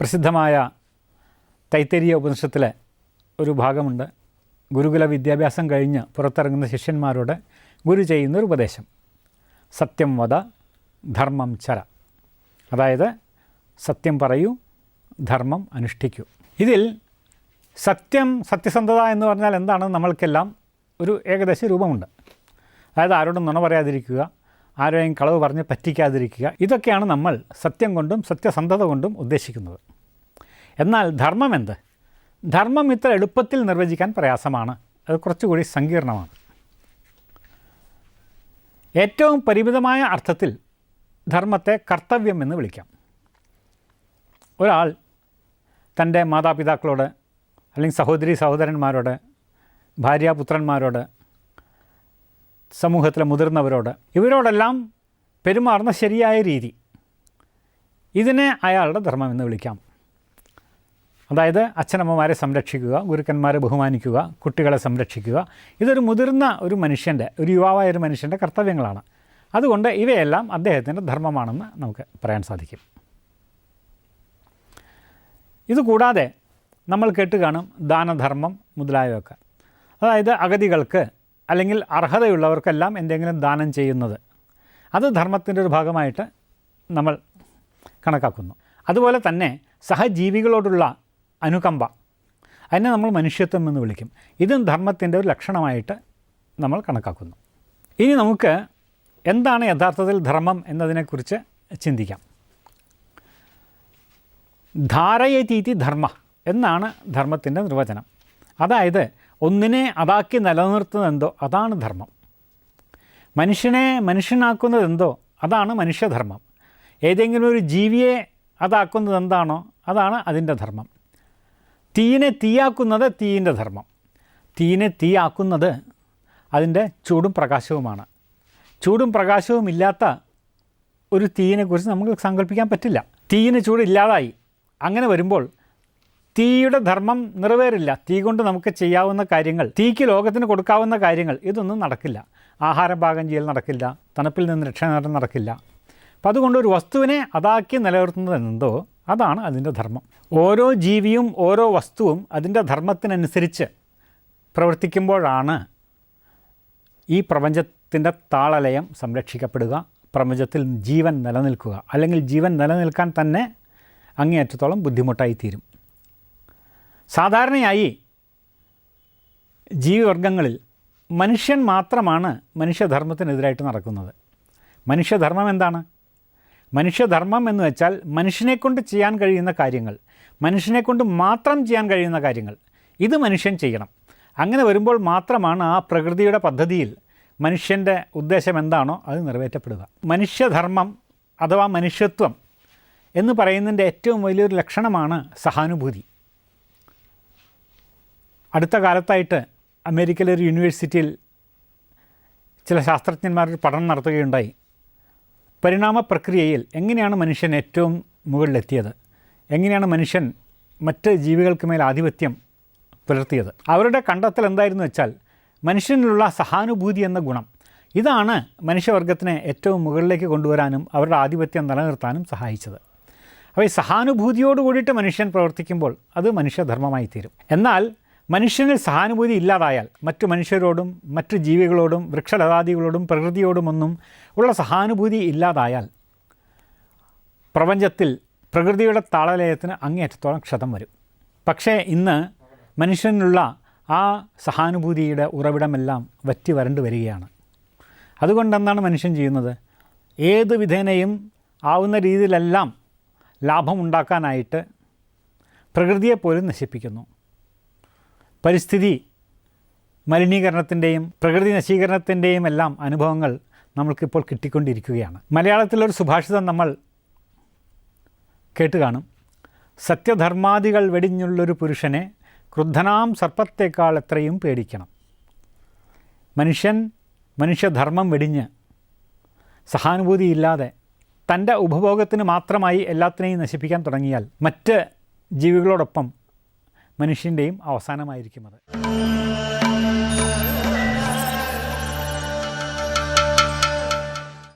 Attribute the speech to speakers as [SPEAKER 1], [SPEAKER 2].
[SPEAKER 1] പ്രസിദ്ധമായ തൈത്തരീയ ഉപനിഷത്തിലെ ഒരു ഭാഗമുണ്ട്. ഗുരുകുല വിദ്യാഭ്യാസം കഴിഞ്ഞ് പുറത്തിറങ്ങുന്ന ശിഷ്യന്മാരോട് ഗുരു ചെയ്യുന്നൊരു ഉപദേശം, സത്യം വദ ധർമ്മം ചര. അതായത് സത്യം പറയൂ, ധർമ്മം അനുഷ്ഠിക്കൂ. ഇതിൽ സത്യം, സത്യസന്ധത എന്ന് പറഞ്ഞാൽ എന്താണെന്ന് നമ്മൾക്കെല്ലാം ഒരു ഏകദേശ രൂപമുണ്ട്. അതായത് ആരോടും നുണ പറയാതിരിക്കുക, ആരെയും കളവ് പറഞ്ഞ് പറ്റിക്കാതിരിക്കുക, ഇതൊക്കെയാണ് നമ്മൾ സത്യം കൊണ്ടും സത്യസന്ധത കൊണ്ടും ഉദ്ദേശിക്കുന്നത്. എന്നാൽ ധർമ്മം എന്ത്? ധർമ്മം ഇത്ര എളുപ്പത്തിൽ നിർവചിക്കാൻ പ്രയാസമാണ്, അത് കുറച്ചുകൂടി സങ്കീർണമാണ്. ഏറ്റവും പരിമിതമായ അർത്ഥത്തിൽ ധർമ്മത്തെ കർത്തവ്യം എന്ന് വിളിക്കാം. ഒരാൾ തൻ്റെ മാതാപിതാക്കളോട്, അല്ലെങ്കിൽ സഹോദരി സഹോദരന്മാരോട്, ഭാര്യാപുത്രന്മാരോട്, സമൂഹത്തിലെ മുതിർന്നവരോട്, ഇവരോടെല്ലാം പെരുമാറുന്ന ശരിയായ രീതി, ഇതിനെ അയാളുടെ ധർമ്മമെന്ന് വിളിക്കാം. അതായത് അച്ഛനമ്മമാരെ സംരക്ഷിക്കുക, ഗുരുക്കന്മാരെ ബഹുമാനിക്കുക, കുട്ടികളെ സംരക്ഷിക്കുക, ഇതൊരു മുതിർന്ന ഒരു മനുഷ്യൻ്റെ, ഒരു യുവാവായ ഒരു മനുഷ്യൻ്റെ കർത്തവ്യങ്ങളാണ്. അതുകൊണ്ട് ഇവയെല്ലാം അദ്ദേഹത്തിൻ്റെ ധർമ്മമാണെന്ന് നമുക്ക് പറയാൻ സാധിക്കും. ഇതുകൂടാതെ നമ്മൾ കേട്ട് കാണും ദാനധർമ്മം മുതലായവയൊക്കെ. അതായത് അഗതികൾക്ക് അല്ലെങ്കിൽ അർഹതയുള്ളവർക്കെല്ലാം എന്തെങ്കിലും ദാനം ചെയ്യുന്നത്, അത് ധർമ്മത്തിൻ്റെ ഒരു ഭാഗമായിട്ട് നമ്മൾ കണക്കാക്കുന്നു. അതുപോലെ തന്നെ സഹജീവികളോടുള്ള അനുകമ്പ, അതിനെ നമ്മൾ മനുഷ്യത്വം എന്ന് വിളിക്കും. ഇതും ധർമ്മത്തിൻ്റെ ഒരു ലക്ഷണമായിട്ട് നമ്മൾ കണക്കാക്കുന്നു. ഇനി നമുക്ക് എന്താണ് യഥാർത്ഥത്തിൽ ധർമ്മം എന്നതിനെക്കുറിച്ച് ചിന്തിക്കാം. ധാരയതീതി ധർമ്മ എന്നാണ് ധർമ്മത്തിൻ്റെ നിർവചനം. അതായത് ഒന്നിനെ അതാക്കി നിലനിർത്തുന്നതെന്തോ അതാണ് ധർമ്മം. മനുഷ്യനെ മനുഷ്യനാക്കുന്നതെന്തോ അതാണ് മനുഷ്യധർമ്മം. ഏതെങ്കിലും ഒരു ജീവിയെ അതാക്കുന്നത് എന്താണോ അതാണ് അതിൻ്റെ ധർമ്മം. തീയിനെ തീയാക്കുന്നത് തീയിൻ്റെ ധർമ്മം. തീയിനെ തീയാക്കുന്നത് അതിൻ്റെ ചൂടും പ്രകാശവുമാണ്. ചൂടും പ്രകാശവും ഇല്ലാത്ത ഒരു തീയിനെക്കുറിച്ച് നമുക്ക് സങ്കല്പിക്കാൻ പറ്റില്ല. തീയിന് ചൂടില്ലാതായി. അങ്ങനെ വരുമ്പോൾ തീയുടെ ധർമ്മം നിറവേറില്ല. തീ കൊണ്ട് നമുക്ക് ചെയ്യാവുന്ന കാര്യങ്ങൾ, തീക്ക് ലോകത്തിന് കൊടുക്കാവുന്ന കാര്യങ്ങൾ, ഇതൊന്നും നടക്കില്ല. ആഹാരം പാകം ചെയ്യൽ നടക്കില്ല, തണുപ്പിൽ നിന്ന് രക്ഷ നേടാൻ നടക്കില്ല. അപ്പം അതുകൊണ്ട് ഒരു വസ്തുവിനെ അതാക്കി നിലനിർത്തുന്നത് എന്തോ അതാണ് അതിൻ്റെ ധർമ്മം. ഓരോ ജീവിയും ഓരോ വസ്തുവും അതിൻ്റെ ധർമ്മത്തിനനുസരിച്ച് പ്രവർത്തിക്കുമ്പോഴാണ് ഈ പ്രപഞ്ചത്തിൻ്റെ താളലയം സംരക്ഷിക്കപ്പെടുക, പ്രപഞ്ചത്തിൽ ജീവൻ നിലനിൽക്കുക. അല്ലെങ്കിൽ ജീവൻ നിലനിൽക്കാൻ തന്നെ അങ്ങേയറ്റത്തോളം ബുദ്ധിമുട്ടായി തീരും. സാധാരണയായി ജീവിവർഗങ്ങളിൽ മനുഷ്യൻ മാത്രമാണ് മനുഷ്യധർമ്മത്തിനെതിരായിട്ട് നടക്കുന്നത്. മനുഷ്യധർമ്മം എന്താണ്? മനുഷ്യധർമ്മം എന്ന് വെച്ചാൽ മനുഷ്യനെക്കൊണ്ട് ചെയ്യാൻ കഴിയുന്ന കാര്യങ്ങൾ, മനുഷ്യനെക്കൊണ്ട് മാത്രം ചെയ്യാൻ കഴിയുന്ന കാര്യങ്ങൾ, ഇത് മനുഷ്യൻ ചെയ്യണം. അങ്ങനെ വരുമ്പോൾ മാത്രമാണ് ആ പ്രകൃതിയുടെ പദ്ധതിയിൽ മനുഷ്യൻ്റെ ഉദ്ദേശം എന്താണോ അത് നിറവേറ്റപ്പെടുക. മനുഷ്യധർമ്മം അഥവാ മനുഷ്യത്വം എന്ന് പറയുന്നതിൻ്റെ ഏറ്റവും വലിയൊരു ലക്ഷണമാണ് സഹാനുഭൂതി. അടുത്ത കാലത്തായിട്ട് അമേരിക്കയിലെ ഒരു യൂണിവേഴ്സിറ്റിയിൽ ചില ശാസ്ത്രജ്ഞന്മാർ പഠനം നടത്തുകയുണ്ടായി. പരിണാമ പ്രക്രിയയിൽ എങ്ങനെയാണ് മനുഷ്യൻ ഏറ്റവും മുകളിലെത്തിയത്, എങ്ങനെയാണ് മനുഷ്യൻ മറ്റ് ജീവികൾക്ക് മേൽ ആധിപത്യം പുലർത്തിയത്. അവരുടെ കണ്ടെത്തൽ എന്തായിരുന്നു വെച്ചാൽ മനുഷ്യനിലുള്ള സഹാനുഭൂതി എന്ന ഗുണം, ഇതാണ് മനുഷ്യവർഗത്തിനെ ഏറ്റവും മുകളിലേക്ക് കൊണ്ടുവരാനും അവരുടെ ആധിപത്യം നിലനിർത്താനും സഹായിച്ചത്. അപ്പോൾ ഈ സഹാനുഭൂതിയോട് കൂടിയിട്ട് മനുഷ്യൻ പ്രവർത്തിക്കുമ്പോൾ അത് മനുഷ്യധർമ്മമായി തീരും. എന്നാൽ മനുഷ്യനിൽ സഹാനുഭൂതി ഇല്ലാതായാൽ, മറ്റു മനുഷ്യരോടും മറ്റു ജീവികളോടും വൃക്ഷലതാദികളോടും പ്രകൃതിയോടുമൊന്നും ഉള്ള സഹാനുഭൂതി ഇല്ലാതായാൽ പ്രപഞ്ചത്തിൽ പ്രകൃതിയുടെ താളലയത്തിന് അങ്ങേയറ്റത്തോളം ക്ഷതം വരും. പക്ഷേ ഇന്ന് മനുഷ്യനിലുള്ള ആ സഹാനുഭൂതിയുടെ ഉറവിടമെല്ലാം വറ്റി വരണ്ടു വരികയാണ്. അതുകൊണ്ടെന്താണ് മനുഷ്യൻ ചെയ്യുന്നത്? ഏത് വിധേനയും ആവുന്ന രീതിയിലെല്ലാം ലാഭമുണ്ടാക്കാനായിട്ട് പ്രകൃതിയെപ്പോലും നശിപ്പിക്കുന്നു. പരിസ്ഥിതി മലിനീകരണത്തിൻ്റെയും പ്രകൃതി നശീകരണത്തിൻ്റെയും എല്ലാം അനുഭവങ്ങൾ നമ്മൾക്കിപ്പോൾ കിട്ടിക്കൊണ്ടിരിക്കുകയാണ്. മലയാളത്തിലൊരു സുഭാഷിതം നമ്മൾ കേട്ട് കാണും. സത്യധർമാദികൾ വെടിഞ്ഞുള്ളൊരു പുരുഷനെ ക്രുദ്ധനാം സർപ്പത്തേക്കാൾ എത്രയും പേടിക്കണം. മനുഷ്യധർമ്മം വെടിഞ്ഞ് സഹാനുഭൂതിയില്ലാതെ തൻ്റെ ഉപഭോഗത്തിന് മാത്രമായി എല്ലാത്തിനെയും നശിപ്പിക്കാൻ തുടങ്ങിയാൽ മറ്റ് ജീവികളോടൊപ്പം മനുഷ്യൻ്റെയും അവസാനമായിരിക്കും അത്.